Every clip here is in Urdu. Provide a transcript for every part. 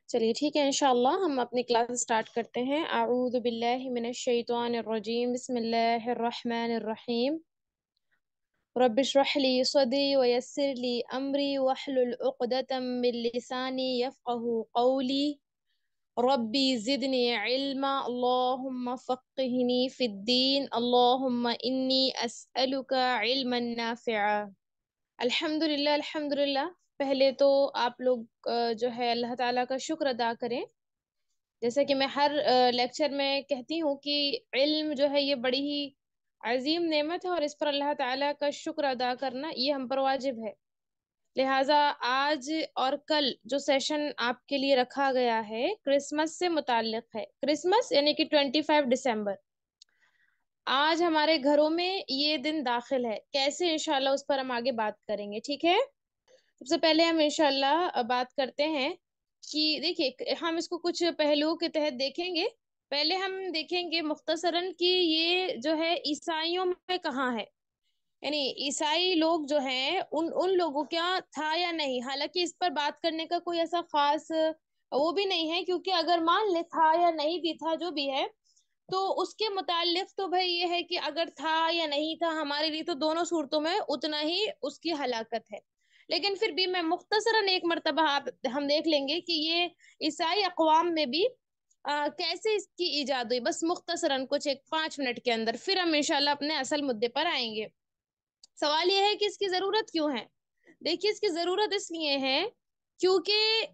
چلیے ٹھیک ہے، انشاءاللہ ہم اپنی کلاس سٹارٹ کرتے ہیں۔ اعوذ باللہ من الشیطان الرجیم، بسم اللہ الرحمن الرحیم۔ رب اشرح لي صدري ويسر لي امری واحلل عقدۃ من لسانی یفقهوا قولی ربی زدنی علما اللهم فقهنی فی الدین اللهم انی اسألک علما نافعا۔ الحمد للہ پہلے تو آپ لوگ جو ہے اللہ تعالیٰ کا شکر ادا کریں۔ جیسا کہ میں ہر لیکچر میں کہتی ہوں کہ علم جو ہے یہ بڑی ہی عظیم نعمت ہے، اور اس پر اللہ تعالیٰ کا شکر ادا کرنا یہ ہم پر واجب ہے۔ لہٰذا آج اور کل جو سیشن آپ کے لیے رکھا گیا ہے کرسمس سے متعلق ہے۔ کرسمس یعنی کہ 25 دسمبر آج ہمارے گھروں میں یہ دن داخل ہے، کیسے انشاءاللہ اس پر ہم آگے بات کریں گے، ٹھیک ہے؟ سب سے پہلے ہم انشاءاللہ بات کرتے ہیں کہ دیکھیے ہم اس کو کچھ پہلوؤں کے تحت دیکھیں گے۔ پہلے ہم دیکھیں گے مختصراً کہ یہ جو ہے عیسائیوں میں کہاں ہے، یعنی عیسائی لوگ جو ہیں ان لوگوں کیا تھا یا نہیں۔ حالانکہ اس پر بات کرنے کا کوئی ایسا خاص وہ بھی نہیں ہے، کیونکہ اگر مان لے تھا یا نہیں بھی تھا جو بھی ہے تو اس کے متعلق تو بھائی یہ ہے کہ اگر تھا یا نہیں تھا ہمارے لیے تو دونوں صورتوں میں اتنا ہی اس کی ہلاکت ہے۔ لیکن پھر بھی میں مختصراً ایک مرتبہ ہم دیکھ لیں گے کہ یہ عیسائی اقوام میں بھی کیسے اس کی ایجاد ہوئی، بس مختصراً کچھ 5 منٹ کے اندر، پھر ہم انشاءاللہ اپنے اصل مدے پر آئیں گے۔ سوال یہ ہے کہ اس کی ضرورت کیوں ہے؟ دیکھیے اس کی ضرورت اس لیے ہے کیونکہ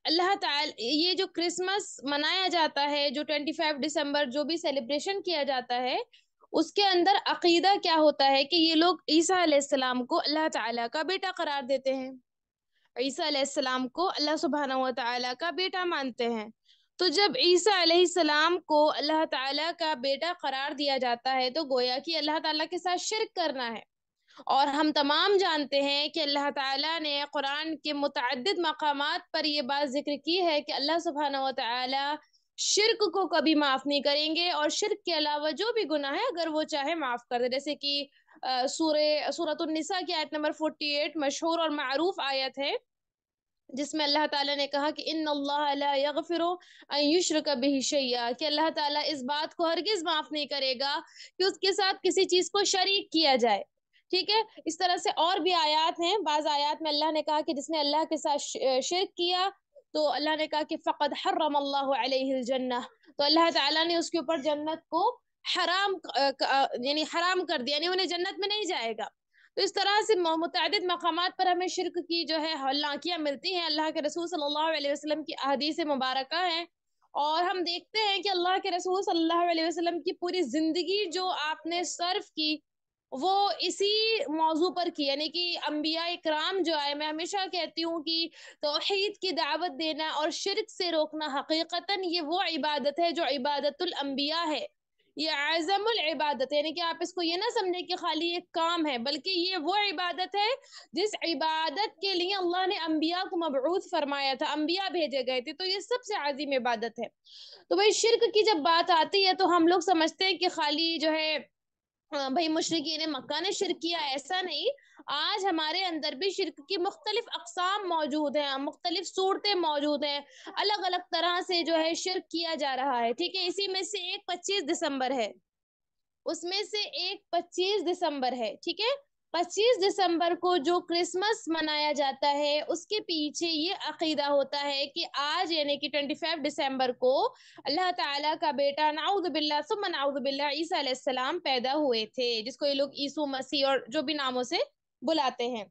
اللہ تعالی یہ جو کرسمس منایا جاتا ہے، جو 25 دسمبر جو بھی سیلیبریشن کیا جاتا ہے، اس کے اندر عقیدہ کیا ہوتا ہے کہ یہ لوگ عیسیٰ علیہ السلام کو اللہ تعالیٰ کا بیٹا قرار دیتے ہیں، عیسیٰ علیہ السلام کو اللہ سبحانہ و تعالیٰ کا بیٹا مانتے ہیں۔ تو جب عیسیٰ علیہ السلام کو اللہ تعالیٰ کا بیٹا قرار دیا جاتا ہے تو گویا کہ اللہ تعالیٰ کے ساتھ شرک کرنا ہے۔ اور ہم تمام جانتے ہیں کہ اللہ تعالیٰ نے قرآن کے متعدد مقامات پر یہ بات ذکر کی ہے کہ اللہ سبحانہ و تعالیٰ شرک کو کبھی معاف نہیں کریں گے، اور شرک کے علاوہ جو بھی گناہ ہے اگر وہ چاہے معاف کر دے۔ جیسے کہ سورۃ النساء کی آیت نمبر 48 مشہور اور معروف آیت ہے، جس میں اللہ تعالیٰ نے کہا کہ ان اللہ لا یغفر ان یشرک بہ شیئا، کہ اللہ تعالیٰ اس بات کو ہرگز معاف نہیں کرے گا کہ اس کے ساتھ کسی چیز کو شریک کیا جائے، ٹھیک ہے؟ اس طرح سے اور بھی آیات ہیں، بعض آیات میں اللہ نے کہا کہ جس نے اللہ کے ساتھ شرک کیا تو اللہ نے کہا کہ فقد حرم اللہ علیہ الجنہ، تو اللہ تعالیٰ نے اس کے اوپر جنت کو حرام یعنی حرام کر دیا، یعنی انہیں جنت میں نہیں جائے گا۔ تو اس طرح سے متعدد مقامات پر ہمیں شرک کی جو ہے ہلاکیاں ملتی ہیں، اللہ کے رسول صلی اللہ علیہ وسلم کی احادیث مبارکہ ہیں، اور ہم دیکھتے ہیں کہ اللہ کے رسول صلی اللہ علیہ وسلم کی پوری زندگی جو آپ نے صرف کی وہ اسی موضوع پر کی، یعنی کہ انبیاء اکرام جو آئے، میں ہمیشہ کہتی ہوں کہ توحید کی دعوت دینا اور شرک سے روکنا حقیقتاً یہ وہ عبادت ہے جو عبادت الانبیاء ہے، یہ اعظم العبادت ہے۔ یعنی کہ آپ اس کو یہ نہ سمجھیں کہ خالی ایک کام ہے، بلکہ یہ وہ عبادت ہے جس عبادت کے لیے اللہ نے انبیاء کو مبعوث فرمایا تھا، انبیاء بھیجے گئے تھے، تو یہ سب سے عظیم عبادت ہے۔ تو بھائی شرک کی جب بات آتی ہے تو ہم لوگ سمجھتے ہیں کہ خالی جو ہے بھائی مشرکین مکہ نے شرک کیا، ایسا نہیں۔ آج ہمارے اندر بھی شرک کی مختلف اقسام موجود ہیں، مختلف صورتیں موجود ہیں، الگ الگ طرح سے جو ہے شرک کیا جا رہا ہے، ٹھیک ہے؟ اسی میں سے ایک 25 دسمبر ہے، اس میں سے ایک 25 دسمبر ہے، ٹھیک ہے؟ 25 دسمبر کو جو کرسمس منایا جاتا ہے اس کے پیچھے یہ عقیدہ ہوتا ہے کہ آج یعنی کہ 25 دسمبر کو اللہ تعالیٰ کا بیٹا نعوذ باللہ ثم نعوذ باللہ عیسیٰ علیہ السلام پیدا ہوئے تھے، جس کو یہ لوگ عیسو مسیح اور جو بھی ناموں سے بلاتے ہیں۔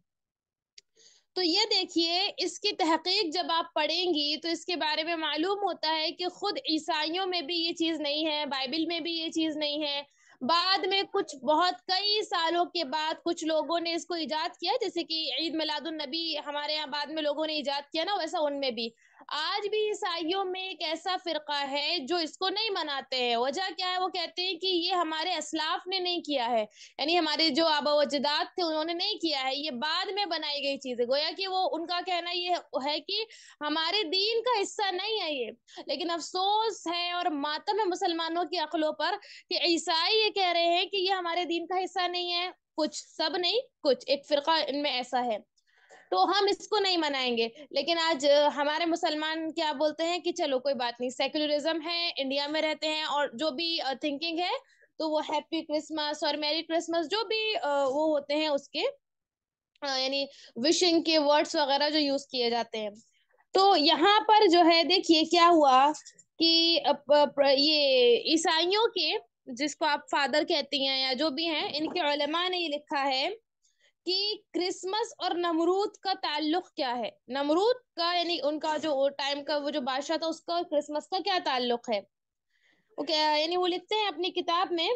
تو یہ دیکھیے اس کی تحقیق جب آپ پڑھیں گی تو اس کے بارے میں معلوم ہوتا ہے کہ خود عیسائیوں میں بھی یہ چیز نہیں ہے، بائبل میں بھی یہ چیز نہیں ہے۔ بعد میں کچھ بہت کئی سالوں کے بعد کچھ لوگوں نے اس کو ایجاد کیا، جیسے کہ عید میلاد النبی ہمارے یہاں بعد میں لوگوں نے ایجاد کیا نا، ویسا ان میں بھی آج بھی عیسائیوں میں ایک ایسا فرقہ ہے جو اس کو نہیں مناتے ہیں۔ وجہ کیا ہے؟ وہ کہتے ہیں کہ یہ ہمارے اسلاف نے نہیں کیا ہے، یعنی ہمارے جو آبا و اجداد تھے انہوں نے نہیں کیا ہے، یہ بعد میں بنائی گئی چیز ہے۔ گویا کہ وہ ان کا کہنا یہ ہے کہ ہمارے دین کا حصہ نہیں ہے یہ۔ لیکن افسوس ہے اور ماتم ہے مسلمانوں کی عقلوں پر کہ عیسائی یہ کہہ رہے ہیں کہ یہ ہمارے دین کا حصہ نہیں ہے، کچھ، سب نہیں، کچھ ایک فرقہ ان میں ایسا ہے۔ تو ہم اس کو نہیں منائیں گے. لیکن آج ہمارے مسلمان کیا بولتے ہیں کہ چلو کوئی بات نہیں، سیکولرزم ہے، انڈیا میں رہتے ہیں، اور جو بھی تھنکنگ ہے تو وہ ہیپی کرسمس اور میری کرسمس جو بھی وہ ہوتے ہیں اس کے یعنی وشنگ کے ورڈس وغیرہ جو یوز کیے جاتے ہیں. تو یہاں پر جو ہے دیکھیے کیا ہوا کہ یہ عیسائیوں کے، جس کو آپ فادر کہتی ہیں یا جو بھی ہیں، ان کے علماء نے یہ لکھا ہے کہ کرسمس اور نمرود کا تعلق کیا ہے. نمرود کا یعنی ان کا جو ٹائم کا وہ جو بادشاہ تھا، اس کا اور کرسمس کا کیا تعلق ہے. یعنی وہ لکھتے ہیں اپنی کتاب میں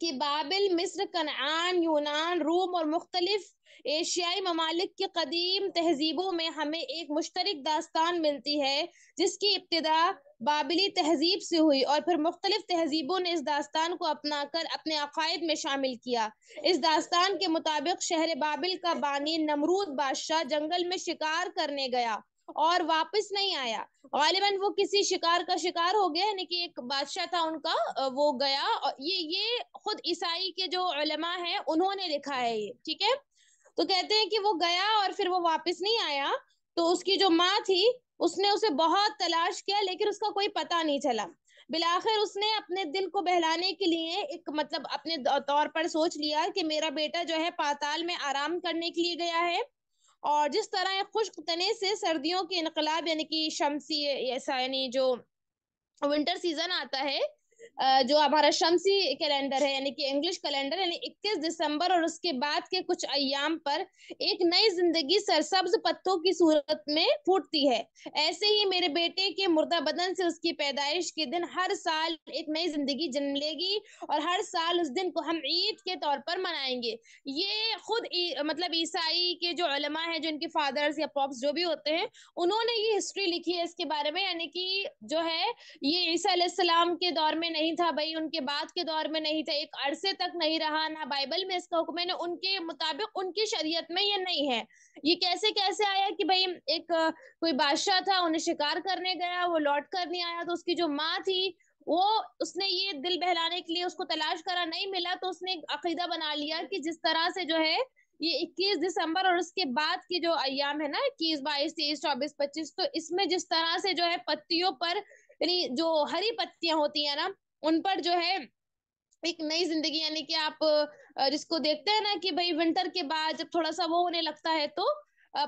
کہ بابل، مصر، کنعان، یونان، روم اور مختلف ایشیائی ممالک کی قدیم تہذیبوں میں ہمیں ایک مشترک داستان ملتی ہے جس کی ابتدا بابلی تہذیب سے ہوئی، اور پھر مختلف تہذیبوں نے اس داستان کو اپنا کر اپنے عقائد میں شامل کیا. اس داستان کے مطابق شہر بابل کا بانی نمرود بادشاہ جنگل میں شکار کرنے گیا اور واپس نہیں آیا. غالباً وہ کسی شکار کا شکار ہو گیا، یعنی کہ ایک بادشاہ تھا ان کا، وہ گیا. اور یہ خود عیسائی کے جو علماء ہیں انہوں نے لکھا ہے یہ، ٹھیک ہے. تو کہتے ہیں کہ وہ گیا اور پھر وہ واپس نہیں آیا. تو اس کی جو ماں تھی اس نے اسے بہت تلاش کیا لیکن اس کا کوئی پتہ نہیں چلا. بالآخر اس نے اپنے دل کو بہلانے کے لیے ایک مطلب اپنے طور پر سوچ لیا کہ میرا بیٹا جو ہے پاتال میں آرام کرنے کے لیے گیا ہے. اور جس طرح ایک خشک تنے سے سردیوں کے انقلاب یعنی کہ شمسی ایسا یعنی جو ونٹر سیزن آتا ہے، جو ہمارا شمسی کیلنڈر ہے یعنی کہ انگلش کیلنڈر، یعنی 21 دسمبر اور اس کے بعد کے کچھ ایام پر ایک نئی زندگی سرسبز پتوں کی صورت میں پھوٹتی ہے، ایسے ہی میرے بیٹے کے مردہ بدن سے اس کی پیدائش کے دن ہر سال ایک نئی زندگی جنم لے گی، اور ہر سال اس دن کو ہم عید کے طور پر منائیں گے. یہ خود مطلب عیسائی کے جو علماء ہیں، جو ان کے فادرز یا پاپس جو بھی ہوتے ہیں، انہوں نے یہ ہسٹری لکھی ہے اس کے بارے میں. یعنی کہ جو ہے یہ عیسیٰ علیہ السلام کے دور میں نہیں تھا بھائی، ان کے بعد کے دور میں نہیں تھا، ایک عرصے تک نہیں رہا، نہ بائبل میں اس کا حکم ہے، نہ ان کے مطابق ان کی شریعت میں یہ نہیں ہے. یہ کیسے آیا کہ بھائی ایک کوئی بادشاہ تھا، انہیں شکار کرنے گیا، وہ لوٹ کر نہیں آیا، تو اس کی جو ماں تھی وہ اس نے یہ دل بہلانے کے لیے اس کو تلاش کرا، نہیں ملا تو اس نے ایک عقیدہ بنا لیا کہ جس طرح سے جو ہے یہ 21 دسمبر اور اس کے بعد کی جو ایام ہے نا، 21، 22، 23، 24، 25، تو اس میں جس طرح سے جو ہے پتیوں پر یعنی جو ہری پتیاں ہوتی ہیں نا ان پر جو ہے ایک نئی زندگی، یعنی کہ آپ جس کو دیکھتے ہیں نا کہ بھائی ونٹر کے بعد جب تھوڑا سا وہ ہونے لگتا ہے تو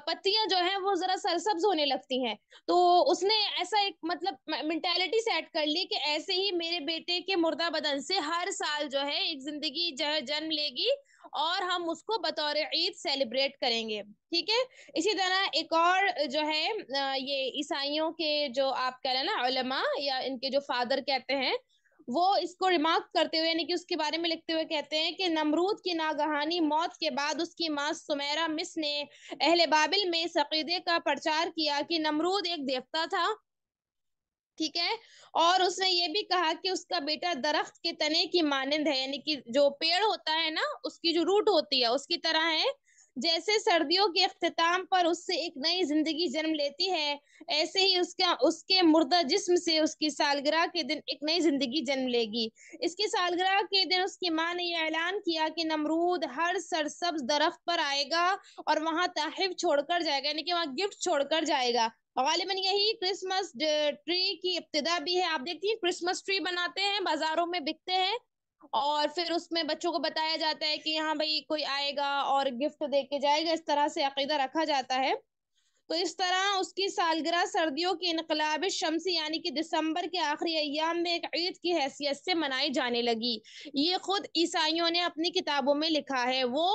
پتیاں جو ہیں وہ ذرا سرسبز ہونے لگتی ہیں. تو اس نے ایسا ایک مطلب مینٹالٹی سیٹ کر لی کہ ایسے ہی میرے بیٹے کے مردہ بدن سے ہر سال جو ہے ایک زندگی جو ہے جنم لے گی اور ہم اس کو بطور عید سیلیبریٹ کریں گے، ٹھیک ہے. اسی طرح ایک اور جو ہے یہ عیسائیوں کے جو آپ کہہ رہے ہیں نا علماء یا ان کے جو فادر کہتے ہیں، وہ اس کو ریمارک کرتے ہوئے یعنی کہ اس کے بارے میں لکھتے ہوئے کہتے ہیں کہ نمرود کی ناگہانی موت کے بعد اس کی ماں سمیرا مس نے اہل بابل میں اس عقیدے کا پرچار کیا کہ نمرود ایک دیوتا تھا، ٹھیک ہے. اور اس نے یہ بھی کہا کہ اس کا بیٹا درخت کے تنے کی مانند ہے، یعنی کہ جو پیڑ ہوتا ہے نا اس کی جو روٹ ہوتی ہے اس کی طرح ہے. جیسے سردیوں کے اختتام پر اس سے ایک نئی زندگی جنم لیتی ہے، ایسے ہی اس کے مردہ جسم سے اس کی سالگرہ کے دن ایک نئی زندگی جنم لے گی. اس کی سالگرہ کے دن اس کی ماں نے یہ اعلان کیا کہ نمرود ہر سرسبز درخت پر آئے گا اور وہاں تحائف چھوڑ کر جائے گا، یعنی کہ وہاں گفٹ چھوڑ کر جائے گا. غالباً یہی کرسمس ٹری کی ابتدا بھی ہے. آپ دیکھتی ہیں کرسمس ٹری بناتے ہیں، بازاروں میں بکتے ہیں، اور پھر اس میں بچوں کو بتایا جاتا ہے کہ یہاں بھائی کوئی آئے گا اور گفٹ دے کے جائے گا، اس طرح سے عقیدہ رکھا جاتا ہے. تو اس طرح اس کی سالگرہ سردیوں کی انقلاب شمسی یعنی کہ دسمبر کے آخری ایام میں ایک عید کی حیثیت سے منائی جانے لگی. یہ خود عیسائیوں نے اپنی کتابوں میں لکھا ہے. وہ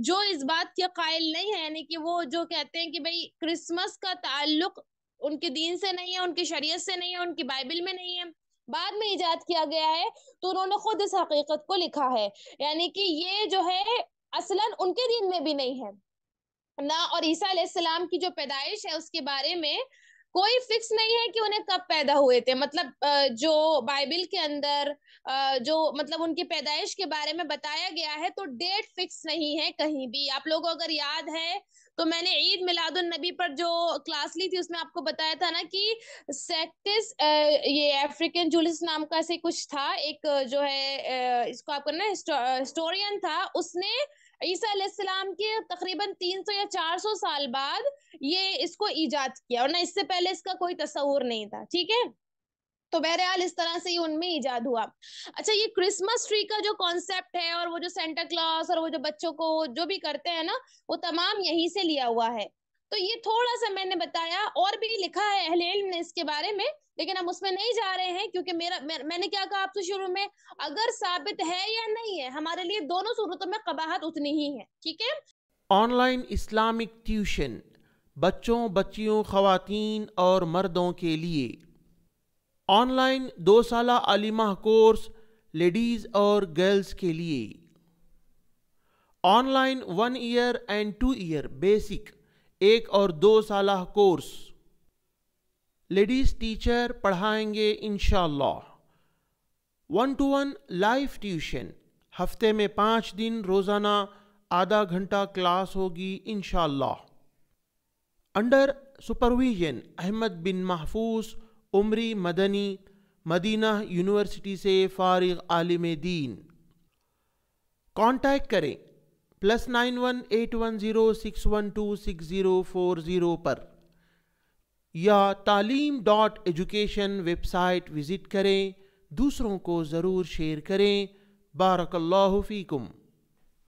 جو اس بات کے قائل نہیں ہے، یعنی کہ وہ جو کہتے ہیں کہ بھئی کرسمس کا تعلق ان کے دین سے نہیں ہے، ان کی شریعت سے نہیں ہے، ان کی بائبل میں نہیں ہے، بعد میں ایجاد کیا گیا ہے، تو انہوں نے خود اس حقیقت کو لکھا ہے. یعنی کہ یہ جو ہے اصلاً ان کے دین میں بھی نہیں ہے نہ، اور عیسیٰ علیہ السلام کی جو پیدائش ہے اس کے بارے میں کوئی فکس نہیں ہے کہ انہیں کب پیدا ہوئے تھے. مطلب جو بائبل کے اندر جو مطلب ان کی پیدائش کے بارے میں بتایا گیا ہے تو ڈیٹ فکس نہیں ہے کہیں بھی. آپ لوگوں اگر یاد ہے تو میں نے عید میلاد النبی پر جو کلاس لی تھی اس میں آپ کو بتایا تھا نا کہ سیکٹس یہ افریقن جولس نام کا سے کچھ تھا ایک جو ہے اس کو آپ کو نا ہسٹورین تھا، اس نے عیسیٰ علیہ السلام کے تقریباً 300 یا 400 سال بعد یہ اس کو ایجاد کیا، ورنہ اس سے پہلے اس کا کوئی تصور نہیں تھا، ٹھیک ہے؟ تو بہرحال اس طرح سے یہ ان میں ایجاد ہوا۔ اچھا، یہ کرسمس ٹری کا جو کانسیپٹ ہے اور وہ جو سینٹا کلاس اور وہ جو بچوں کو جو بھی کرتے ہیں نا، وہ تمام یہیں سے لیا ہوا ہے۔ تو یہ تھوڑا سا میں نے بتایا، اور بھی لکھا ہے اہل علم نے اس کے بارے میں، لیکن ہم اس میں نہیں جا رہے ہیں، کیونکہ میں نے کیا کہا آپ سے شروع میں، اگر ثابت ہے یا نہیں ہے، ہمارے لیے دونوں صورتوں میں قباحت اتنی ہی ہے، ٹھیک ہے؟ آن لائن اسلامک ٹیوشن بچوں، بچیوں، خواتین اور مردوں کے لیے۔ آن لائن 2 سالہ عالمہ کورس لیڈیز اور گرلز کے لیے۔ Online 1 year and 2 year basic 1 اور 2 سالہ کورس۔ لیڈیز ٹیچر پڑھائیں گے انشاءاللہ۔ 1 to 1 لائیو ٹیوشن، ہفتے میں 5 دن روزانہ آدھا گھنٹہ کلاس ہوگی انشاءاللہ۔ انڈر سپرویژن احمد بن محفوظ عمری مدنی، مدینہ یونیورسٹی سے فارغ عالم دین۔ کانٹیکٹ کریں +91 810 612 6040 پر، یا تعلیم.ایجوکیشن ویب سائٹ وزٹ کریں۔ دوسروں کو ضرور شیئر کریں۔ بارک اللہ فیکم۔